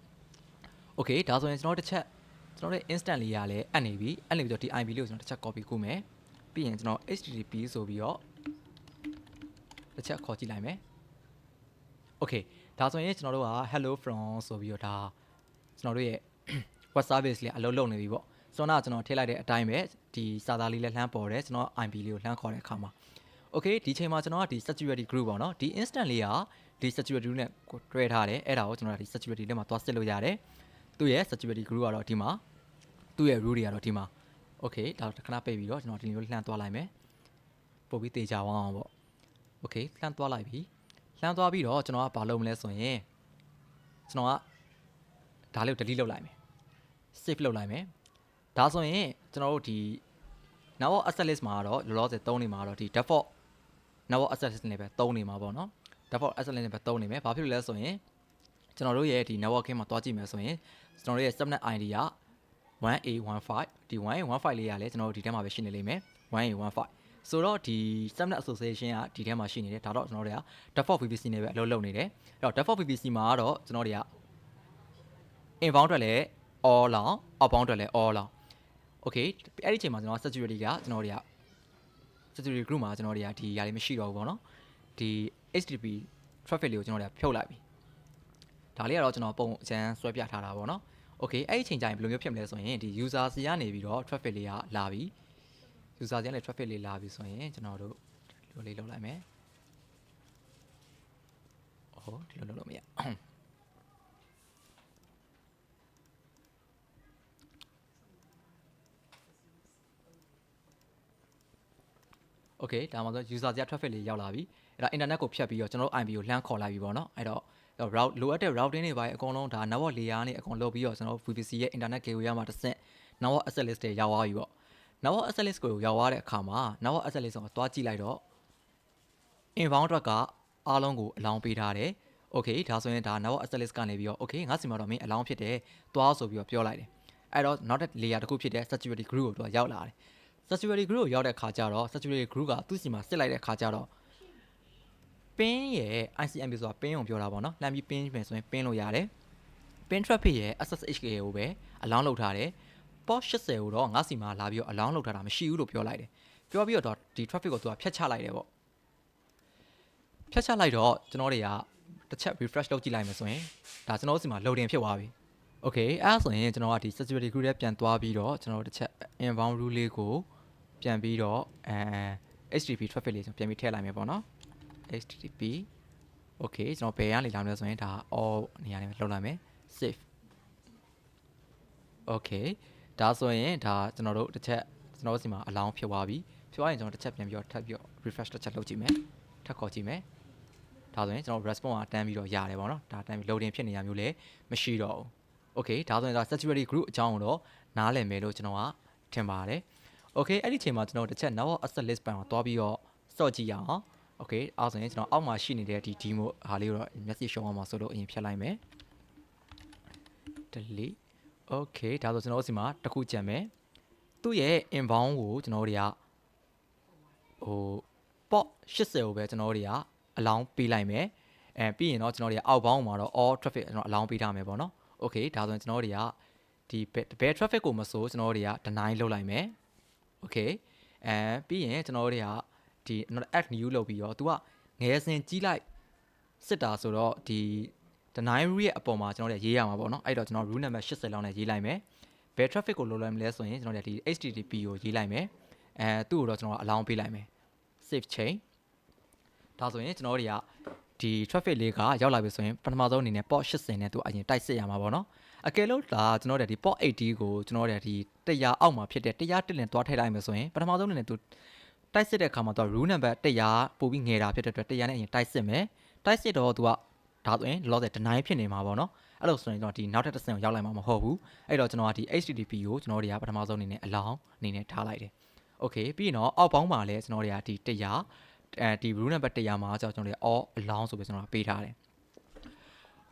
Okay ဒါဆိုရင်ကျွန်တော်တစ်ချက်ကျွန်တော်တို့ instant လေးရလဲအပ်နေပြီတော့ဒီ IP လေးကိုကျွန်တော်တစ်ချက် copy ကူးမယ်ပြီးရင်ကျွန်တော် HTTP ဆိုပြီးတော့တစ်ချက်ခေါ်ကြည့်လိုက်မယ် Okay ဒါဆိုရင်ကျွန်တော်တို့က hello from ဆိုပြီးတော့ဒါကျွန်တော်တို့ရဲ့ web service လေးအလုပ်လုပ်နေပြီပေါ့ဆိုတော့ကျွန်တော်ထည့်လိုက်တဲ့အတိုင်းပဲဒီစာသားလေးလည်းလှမ်းပေါ်တယ်ကျွန်တော် IP လေးကိုလှမ်းခေါ်တဲ့အခါမှာ Okay ဒီချိန်မှာကျွန်တော်ကဒီ security group ပေါ့နော်ဒီ instant လေးကဒီ security group နဲ့တွဲထားတယ်အဲ့ဒါကိုကျွန်တော်ကဒီ security ထဲမှာသွားစစ်လို့ရတယ်သူ့ရဲ့ security group ကတော့ဒီမှာသူ့ရဲ့ root တွေကတော့ဒီမှာ Okay ဒါခဏပိတ်ပြီးတော့ကျွန်တော်ဒီလိုလှမ်းသွားလိုက်မယ်ပို့ပြီးတေချာအောင်ပေါ့ Okay လှမ်းသွားလိုက်ပြီလှမ်းသွားပြီးတော့ကျွန်တော်ကဘာလုပ်မလဲဆိုရင်ကျွန်တော်ကဒါလေးကို delete လုပ်လိုက်မယ် save လုပ်လိုက်မယ်ဒါဆိုရင်ကျွန်တော်တို့ဒီ network access list မှာတော့လောလောဆယ်သုံးနေမှာတော့ဒီ default network access list နဲ့ပဲသုံးနေမှာပေါ့နော် default access list နဲ့ပဲသုံးနေမယ်ဘာဖြစ်လို့လဲဆိုရင်ကျွန်တော်တို့ရဲ့ဒီ networking မှာတွားကြည့်မယ်ဆိုရင်ကျွန်တော်တို့ရဲ့ subnet ID က 1A15 ဒီ 1A15 လေးရလဲကျွန်တော်တို့ဒီထဲမှာပဲရှိနေလိမ့်မယ် 1A15 ဆိုတော့ဒီ subnet association ကဒီထဲမှာရှိနေတယ်ဒါတော့ကျွန်တော်တို့က default VPC နဲ့ပဲအလုပ်လုပ်နေတယ်အဲ့တော့ default VPC မှာကတော့ကျွန်တော်တို့က inbound အတွက်လည်း all လောက် outbound အတွက်လည်း all လောက် okay အဲ့ဒီအချိန်မှာကျွန်တော် security ကကျွန်တော်တို့က security group မှာကျွန်တော်တို့ကဒီຢာလေးမရှိတော့ဘူးပေါ့နော်ဒီ HTTP traffic လေးကိုကျွန်တော်တို့ကဖြုတ်လိုက်ပြီဒါလေးကတော့ကျွန်တော်ပုံအချမ်းဆွဲပြထားတာပေါ့နော် okay အဲ့ဒီအချိန်ကျရင်ဘယ်လိုမျိုးဖြစ်မလဲဆိုရင်ဒီ user စီကနေပြီးတော့ traffic လေးကလာပြီ user စီကနေ traffic လေးလာပြီဆိုရင်ကျွန်တော်တို့ဒီလိုလေးလုပ်လိုက်မယ်ဟုတ်ဒီလိုလုပ်လို့မရโอเคဒါမှမဟုတ် user စီက traffic လေးရောက်လာပြီအဲ့ဒါ internet ကိုဖြတ်ပြီးတော့ကျွန်တော်တို့ IP ကိုလှမ်းခေါ်လိုက်ပြီပေါ့နော်အဲ့တော့ route လိုအပ်တဲ့ routing တွေပါအကုန်လုံးဒါ network layer နဲ့အကုန်လုပ်ပြီးတော့ကျွန်တော် VPC ရဲ့ internet gateway ရမှာတစ်ဆင့် network access list တွေရောက်သွားပြီပေါ့ network access list ကိုရောက်သွားတဲ့အခါမှာ network access list ကိုသွားကြည့်လိုက်တော့ inbound အတွက်ကအားလုံးကိုအလောင်းပေးထားတယ် okay ဒါဆိုရင်ဒါ network access list ကနေပြီးတော့ okay ငါစီမှာတော့မင်းအလောင်းဖြစ်တယ်သွားဆိုပြီးတော့ပြောလိုက်တယ်အဲ့တော့နောက်တဲ့ layer တစ်ခုဖြစ်တဲ့ security group ကိုသူကရောက်လာတယ် security group ကိုရောက်တဲ့ခါကျတော့ security group ကသူ့စီမှာစစ်လိုက်တဲ့ခါကျတော့ pin ရဲ့ ICMP ဆိုတာ pin ကိုပြောတာပေါ့နော်လှမ်းပြီး pin မယ်ဆိုရင် pin လို့ရတယ် pin traffic ရဲ့ SSH ကိုပဲအလောင်းလုပ်ထားတယ် port 80ကိုတော့ငါစီမှာလာပြီးတော့အလောင်းလုပ်ထားတာမရှိဘူးလို့ပြောလိုက်တယ်ပြောပြီးတော့ဒီ traffic ကိုသူကဖြတ်ချလိုက်တယ်ပေါ့ဖြတ်ချလိုက်တော့ကျွန်တော်တွေကတစ်ချက် refresh လုပ်ကြည့်လိုက်မယ်ဆိုရင်ဒါကျွန်တော်စီမှာ loading ဖြစ်သွားပြီ okay အဲ့ဒါဆိုရင်ကျွန်တော်ကဒီ security group ထဲပြန်သွားပြီးတော့ကျွန်တော်တစ်ချက် inbound rule လေးကိုပြန်ပြီးတော့ HTTP traffic လေးကျွန်တော်ပြန်ပြီးထည့်လိုက်မယ်ပေါ့နော် HTTP okay ကျွန်တော်ဘယ်ကနေလာမလဲဆိုရင်ဒါ all နေရာနဲ့လောက်လိုက်မယ် save okay ဒါဆိုရင်ဒါကျွန်တော်တို့တစ်ချက်ကျွန်တော်တို့စီမှာအလောင်းဖြစ်သွားပြီဖြစ်သွားရင်ကျွန်တော်တစ်ချက်ပြန်ပြီးတော့ထပ်ပြီးတော့ refresh တစ်ချက်လုပ်ကြည့်မယ်ထပ်ခေါ်ကြည့်မယ်ဒါဆိုရင်ကျွန်တော် response ကတန်းပြီးတော့ရတယ်ပေါ့နော်ဒါတန်းပြီး loading ဖြစ်နေရမျိုးလည်းမရှိတော့ဘူး okay ဒါဆိုရင်ဒါ security group အကြောင်းကိုတော့နားလည်မယ်လို့ကျွန်တော်ကထင်ပါတယ် okay အဲ့ဒီအချိန်မှာကျွန်တော်တစ်ချက် network access list ပိုင်းကိုတွားပြီးတော့စော့ကြည့်ရအောင် okay အဲ့ဆိုရင်ကျွန်တော်အောက်မှာရှိနေတဲ့ဒီ demo ဟာလေးကိုတော့ message ရှုံးအောင်ပါဆိုလို့အရင်ဖြတ်လိုက်မယ် delete okay ဒါဆိုကျွန်တော်တို့စီမှာတစ်ခုကြံမယ်သူ့ရဲ့ inbound ကိုကျွန်တော်တို့တွေကဟို port 80ကိုပဲကျွန်တော်တို့တွေကအလောင်းပေးလိုက်မယ်ပြီးရင်တော့ကျွန်တော်တို့တွေ outbound မှာတော့ all traffic ကျွန်တော်အလောင်းပေးထားမယ်ပေါ့နော် okay ဒါဆိုရင်ကျွန်တော်တို့တွေကဒီဘယ် traffic ကိုမဆိုကျွန်တော်တို့တွေက deny လုပ်လိုက်မယ် okay ပြီးရင်ကျွန်တော်တို့တွေကဒီ add new လုပ်ပြီးတော့ तू ကငယ်စင်ကြီးလိုက်စစ်တာဆိုတော့ဒီ deny rule ရဲ့အပေါ်မှာကျွန်တော်တို့ရေးရမှာပေါ့နော်အဲ့တော့ကျွန်တော် rule number 80လောက်နဲ့ရေးလိုက်မယ်ဘယ် traffic ကိုလိုလိုက်မလဲဆိုရင်ကျွန်တော်တို့ဒီ HTTP ကိုရေးလိုက်မယ်သူ့ကိုတော့ကျွန်တော်အလောင်းပေးလိုက်မယ် save chain ဒါဆိုရင်ကျွန်တော်တို့တွေကဒီ traffic လေးကရောက်လာပြီဆိုရင်ပထမဆုံးအနေနဲ့ port 80နဲ့သူအရင်တိုက်စစ်ရမှာပေါ့နော်အကယ်လို့ဒါကျွန်တော်တို့ဒီ port 80ကိုကျွန်တော်တို့ဒီ100အောက်မှာဖြစ်တဲ့100နဲ့တွားထည့်လိုက်မယ်ဆိုရင်ပထမဆုံးအနေနဲ့သူတိုက်စစ်တဲ့အခါမှာသူ rule number 100ပို့ပြီးငယ်တာဖြစ်တဲ့အတွက်100နဲ့အရင်တိုက်စစ်မယ်တိုက်စစ်တော့သူကဒါဆိုရင်လောလောဆယ် deny ဖြစ်နေမှာပေါ့နော်အဲ့လိုဆိုရင်ကျွန်တော်ဒီနောက်ထပ်တစ်ဆင့်ကိုရောက်လိုက်မှာမဟုတ်ဘူးအဲ့တော့ကျွန်တော်ကဒီ HTTP ကိုကျွန်တော်တို့တွေကပထမဆုံးအနေနဲ့အလောင်းအနေနဲ့ထားလိုက်တယ် okay ပြီးရင်တော့အောက်ပေါင်းမှာလည်းကျွန်တော်တွေကဒီ100ဒီ rule number 100မှာကျွန်တော်တို့ all along ဆိုပြီးကျွန်တော်ပေးထားတယ်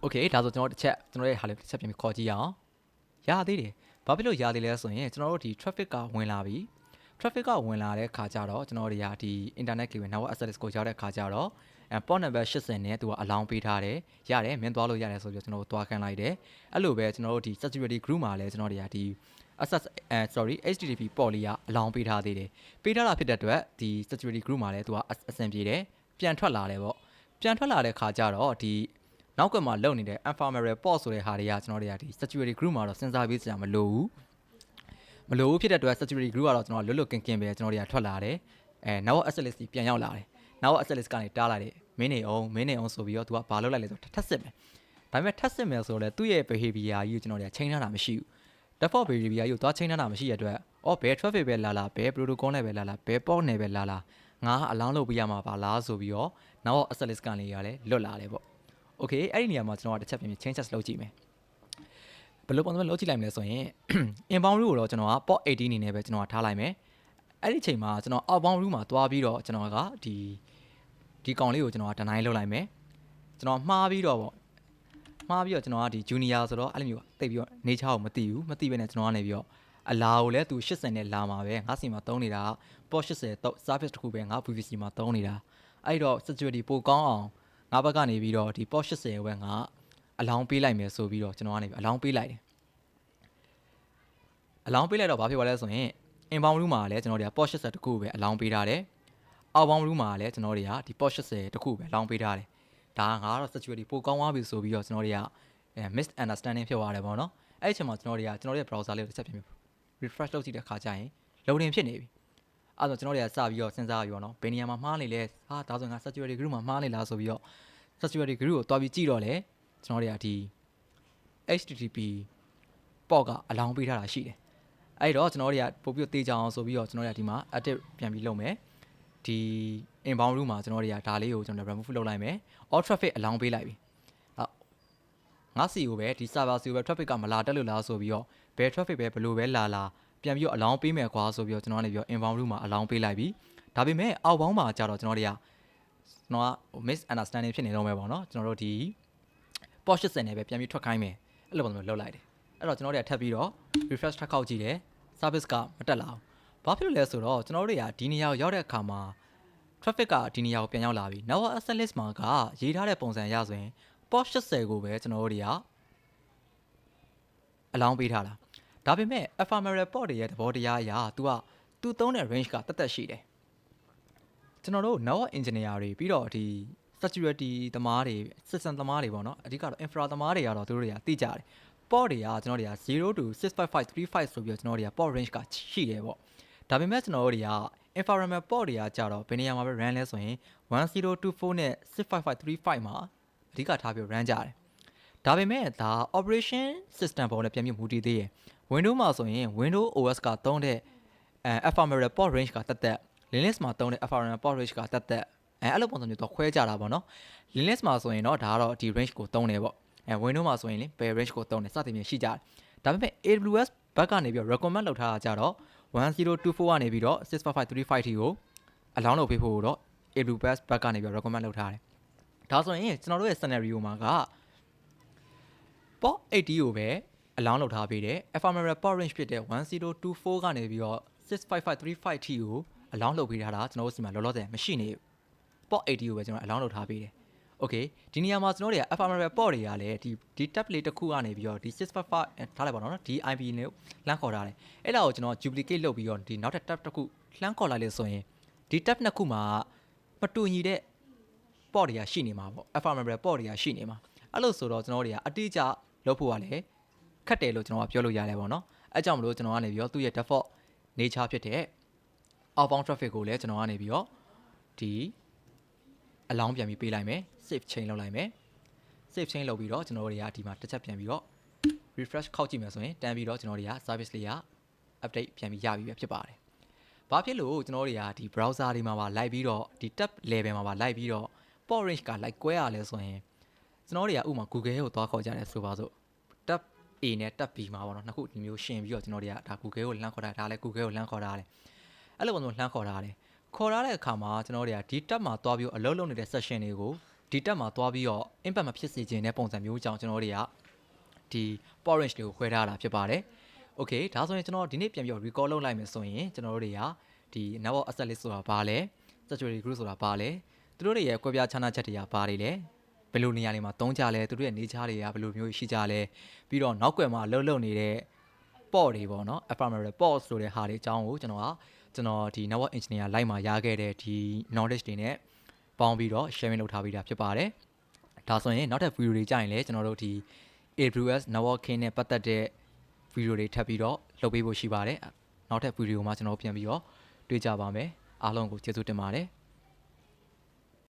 okay ဒါဆိုကျွန်တော်တစ်ချက်ကျွန်တော်ရဲ့ဟာလေးတစ်ချက်ပြန်ပြီးခေါ်ကြည့်ရအောင်ရသေးတယ်ဘာဖြစ်လို့ရသေးလဲဆိုရင်ကျွန်တော်တို့ဒီ traffic ကဝင်လာပြီ traffic ကဝင်လာတဲ့ခါကျတော့ကျွန်တော်တို့တွေကဒီ internet gateway network access ကိုရောက်တဲ့ခါကျတော့ port number 80နဲ့သူကအလောင်းပေးထားတယ်ရတယ်မင်းသွားလို့ရတယ်ဆိုပြီးကျွန်တော်တို့သွားခန်းလိုက်တယ်အဲ့လိုပဲကျွန်တော်တို့ဒီ security group မှာလည်းကျွန်တော်တွေကဒီ access HTTP port လေးကအလောင်းပေးထားသေးတယ်ပေးထားတာဖြစ်တဲ့အတွက်ဒီ security group မှာလည်းသူကအဆင်ပြေတယ်ပြန်ထွက်လာတယ်ပေါ့ပြန်ထွက်လာတဲ့ခါကျတော့ဒီနောက်ကမှလုံနေတဲ့ ephemeral port ဆိုတဲ့ဟာတွေကကျွန်တော်တွေကဒီ security group မှာတော့စဉ်းစားပေးစရာမလိုဘူးဖြစ်တဲ့အတွက် security group ကတော့ကျွန်တော်လွတ်လွတ်ကင်းကင်းပဲကျွန်တော်တွေကထွက်လာတယ်network access ပြန်ရောက်လာတယ်network access ကနေတားလိုက်တယ်မင်းနေအောင်ဆိုပြီးတော့ तू ကဘာလုပ်လိုက်လဲဆိုတော့ထပ်စစ်မယ်ဒါပေမဲ့ထပ်စစ်မယ်ဆိုတော့လေသူ့ရဲ့ behavior ကြီးကိုကျွန်တော်တွေကချိန်ထားတာမရှိဘူး default behavior ကြီးကိုသွားချိန်ထားတာမရှိရတဲ့အတွက်ဘယ် traffic ပဲလာဘယ် protocol နဲ့ပဲလာဘယ် port နဲ့ပဲလာငါအလောင်းလုပ်ပေးရမှာပါလားဆိုပြီးတော့ network access ကနေရလဲလွတ်လာတယ်ပေါ့ okay အဲ့ဒီနေရာမှာကျွန်တော်ကတစ်ချက်ပြင် change test လုပ်ကြည့်မယ်ဘယ်လိုပုံစံလုပ်ကြည့်လိုက်မလဲဆိုရင် inbound route ကိုတော့ကျွန်တော်က port 80အနေနဲ့ပဲကျွန်တော်ကထားလိုက်မယ်အဲ့ဒီချိန်မှာကျွန်တော် outbound route မှာတွားပြီးတော့ကျွန်တော်ကဒီကောင်လေးကိုကျွန်တော်က deny လုပ်လိုက်မယ်ကျွန်တော်မှားပြီးတော့ကျွန်တော်ကဒီ junior ဆိုတော့အဲ့လိုမျိုးတိတ်ပြီးတော့နေချာကိုမသိဘဲနဲ့ကျွန်တော်ကနေပြီးတော့ အလာကိုလည်းသူ80နဲ့လာမှာပဲငါစီမှာသုံးနေတာပေါ့80တော့ service တစ်ခုပဲငါ VVC မှာသုံးနေတာအဲ့တော့ security ပိုကောင်းအောင်ငါဘက်ကနေပြီးတော့ဒီ port 80ကိုပဲငါအလောင်းပေးလိုက်မယ်ဆိုပြီးတော့ကျွန်တော်ကနေအလောင်းပေးလိုက်တယ်အလောင်းပေးလိုက်တော့ဘာဖြစ်သွားလဲဆိုရင် inbound room မှာလည်းကျွန်တော်တွေက port 80တစ်ခုပဲအလောင်းပေးထားတယ် outbound room မှာလည်းကျွန်တော်တွေကဒီ port 80တစ်ခုပဲအလောင်းပေးထားတယ်ဒါငါကတော့ security ပိုကောင်းသွားပြီဆိုပြီးတော့ကျွန်တော်တွေကmisunderstanding ဖြစ်သွားတယ်ပေါ့နော်အဲ့ဒီအချိန်မှာကျွန်တော်ရဲ့ browser လေးကိုတစ်ချက်ပြင် refresh လုပ်ကြည့်တဲ့အခါကျရင် loading ဖြစ်နေပြီအဲ့တော့ကျွန်တော်တွေကစပြီးတော့စဉ်းစားပြီးတော့နော်ဘယ်နေရာမှာမှားနေလဲဟာဒါဆိုငါ security group မှာမှားနေလားဆိုပြီးတော့ security group ကိုတွားပြီးကြည့်တော့လေကျွန်တော်တွေကဒီ HTTP port ကအလောင်းပေးထားတာရှိတယ်အဲ့တော့ကျွန်တော်တွေကပို့ပြီးတေးကြအောင်ဆိုပြီးတော့ကျွန်တော်တွေကဒီမှာ active ပြန်ပြီးလုပ်မယ်ဒီ inbound room မှာကျွန်တော်တွေကဒါလေးကိုကျွန်တော် remove လုပ်လိုက်မယ် all traffic အလောင်းပေးလိုက်ပြီငါစီကိုပဲဒီ server စီကိုပဲ traffic ကမလာတက်လို့လားဆိုပြီးတော့ဘယ် traffic ပဲဘယ်လိုပဲလာပြန်ပြီးတော့အလောင်းပေးမယ်ကွာဆိုပြီးတော့ကျွန်တော်ကနေပြီးတော့ inbound room မှာအလောင်းပေးလိုက်ပြီဒါပေမဲ့ outbound မှာကျတော့ကျွန်တော်က misunderstanding ဖြစ်နေတော့မယ်ပေါ့နော်ကျွန်တော်တို့ဒီ port 80နဲ့ပဲပြန်ပြီးထွက်ခိုင်းမယ်အဲ့လိုပုံစံမျိုးလုပ်လိုက်တယ်အဲ့တော့ကျွန်တော်တို့ထပ်ပြီးတော့ refresh ထပ်ခောက်ကြည့်တယ် service ကမတက်လာဘူးဘာဖြစ်လို့လဲဆိုတော့ကျွန်တော်တို့ဒီနေရာကိုရောက်တဲ့အခါမှာ traffic ကဒီနေရာကိုပြန်ရောက်လာပြီ network access list မှာကရေးထားတဲ့ပုံစံအရဆိုရင် port 80ကိုပဲကျွန်တော်တို့တွေကအလောင်းပေးထားတာဒါပေမဲ့ ephemeral port တွေရဲ့သဘောတရားအရသူသုံးတဲ့ range ကတက်ရှိတယ်ကျွန်တော်တို့ network engineer တွေပြီးတော့ဒီ security သမားတွေ system သမားတွေပေါ့နော်အဓိကတော့ infra သမားတွေကတော့သူတို့တွေကသိကြတယ် port တွေကကျွန်တော်တွေက0 to 65535ဆိုပြီးတော့ကျွန်တော်တွေက port range ကရှိတယ်ပေါ့ဒါပေမဲ့ကျွန်တော်တို့တွေက environment port တွေကကြတော့ဘယ်နေရာမှာပဲ run လဲဆိုရင်1024နဲ့65535မှာအဓိကထားပြီး run ကြတယ်ဒါပေမဲ့ဒါ operation system ပေါ်နဲ့ပြန်ပြီးမူတည်သေးတယ် Windows မှာဆိုရင် Windows OS ကသုံးတဲ့ephemeral port range ကတက် Linux မှာသုံးတဲ့ ephemeral port range ကတက်အဲ့လိုပုံစံမျိုးတော့ခွဲကြတာပေါ့နော် Linux မှာဆိုရင်တော့ဒါကတော့ဒီ range ကိုသုံးတယ်ပေါ့Windows မှာဆိုရင်ဘယ် range ကိုသုံးတယ်စသဖြင့်ရှိကြတယ်ဒါပေမဲ့ AWS ဘက်ကနေပြီး recommend လုပ်ထားတာကြတော့1024ကနေပြီးတော့65535 ထိကိုအလောင်းလုပ်ပေးဖို့တော့ AWS ဘက်ကနေပြီး recommend လုပ်ထားတယ်ဒါဆိုရင်ကျွန်တော်တို့ရဲ့ scenario မှာက port 80ကိုပဲအလောင်းလုပ်ထားပေးတယ် ephemeral port range ဖြစ်တဲ့1024ကနေပြီးတော့65535 ထိကိုအလောင်းလုပ်ပေးထားတာကျွန်တော်တို့စီမှာလောလောဆယ်မရှိနေဘူး port 80ကိုပဲကျွန်တော်အလောင်းလုပ်ထားပေးတယ် okay ဒီနေရာမှာကျွန်တော်တို့က ephemeral port တွေကလည်းဒီ tab လေးတစ်ခုကနေပြီးတော့ဒီ655ထားလိုက်ပါတော့နော်ဒီ IP နဲ့လှမ်းခေါ်ထားတယ်အဲ့ဒါကိုကျွန်တော် duplicate လုပ်ပြီးတော့ဒီနောက်ထပ် tab တစ်ခုလှမ်းခေါ်လိုက်လို့ဆိုရင်ဒီ tab နှစ်ခုမှာမတူညီတဲ့ port တွေကရှိနေမှာပေါ့ ephemeral port တွေကရှိနေမှာအဲ့လို့ဆိုတော့ကျွန်တော်တို့ကအတိအကျလုပ်ဖို့ကလည်းခက်တယ်လို့ကျွန်တော်ကပြောလို့ရတယ်ပေါ့နော်အဲကြောင့်မလို့ကျွန်တော်ကနေပြီးတော့သူ့ရဲ့ default nature ဖြစ်တဲ့ outbound traffic ကိုလည်းကျွန်တော်ကနေပြီးတော့ဒီအလောင်းပြန်ပြီးပေးလိုက်မယ် save chain လုပ်လိုက်မယ် save chain လုပ်ပြီးတော့ကျွန်တော်တို့ဒီမှာတစ်ချက်ပြန်ပြီးတော့ refresh ခောက်ကြည့်မယ်ဆိုရင်တန်းပြီးတော့ကျွန်တော်တို့service လေးက update ပြန်ပြီးရပြီပဲဖြစ်ပါတယ်ဘာဖြစ်လို့ကျွန်တော်တို့ဒီ browser တွေမှာပါလိုက်ပြီးတော့ဒီ tab level မှာပါလိုက်ပြီးတော့ port range ကလိုက်ကွဲရလဲဆိုရင်ကျွန်တော်တို့ဥမာ Google ကိုသွားခေါ်ကြတယ်ဆိုပါစို့ tab A နဲ့ tab B မှာပေါ့နော်နှစ်ခုဒီမျိုးရှင်းပြီးတော့ကျွန်တော်ဒါ Google ကိုလှမ်းခေါ်တာဒါလည်း Google ကိုလှမ်းခေါ်တာလေအဲ့လိုပုံစံလှမ်းခေါ်တာလေခေါ်ထားတဲ့အခါမှာကျွန်တော်တို့ဒီ tab မှာသွားပြီးအလုပ်လုပ်နေတဲ့ session တွေကိုဒီ tab မှာသွားပြီးတော့ impact မဖြစ်စေချင်တဲ့ပုံစံမျိုးကြောင့်ကျွန်တော်တို့ဒီ port range တွေကိုခွဲထားတာဖြစ်ပါတယ် okay ဒါဆိုရင်ကျွန်တော်ဒီနေ့ပြန်ပြီး recall လုပ်လိုက်မယ်ဆိုရင်ကျွန်တော်တို့ဒီ network access list ဆိုတာဘာလဲ security group ဆိုတာဘာလဲသူတို့တွေရဲ့ကွဲပြားခြားနားချက်တွေကဘာတွေလဲဘယ်လိုနေရာတွေမှာတုံးကြလဲသူတို့ရဲ့နေချားတွေကဘယ်လိုမျိုးရှိကြလဲပြီးတော့နောက်ကွယ်မှာလှုပ်နေတဲ့ port တွေပေါ့နော် ephemeral port ဆိုတဲ့ဟာတွေအကြောင်းကိုကျွန်တော်ဒီ network engineer လိုက်မှာရခဲ့တဲ့ဒီ knowledge တွေနဲ့ပေါင်းပြီးတော့ sharing လုပ်ထားပြီးတာဖြစ်ပါတယ်ဒါဆိုရင်နောက်ထပ် video တွေကြာရင်လည်းကျွန်တော်တို့ဒီ AWS networking နဲ့ပတ်သက်တဲ့ video တွေထပ်ပြီးတော့လုပ်ပေးဖို့ရှိပါတယ်နောက်ထပ် video မှာကျွန်တော်ပြန်ပြီးတော့တွေ့ကြပါမယ်အားလုံးကိုကျေးဇူးတင်ပါတယ်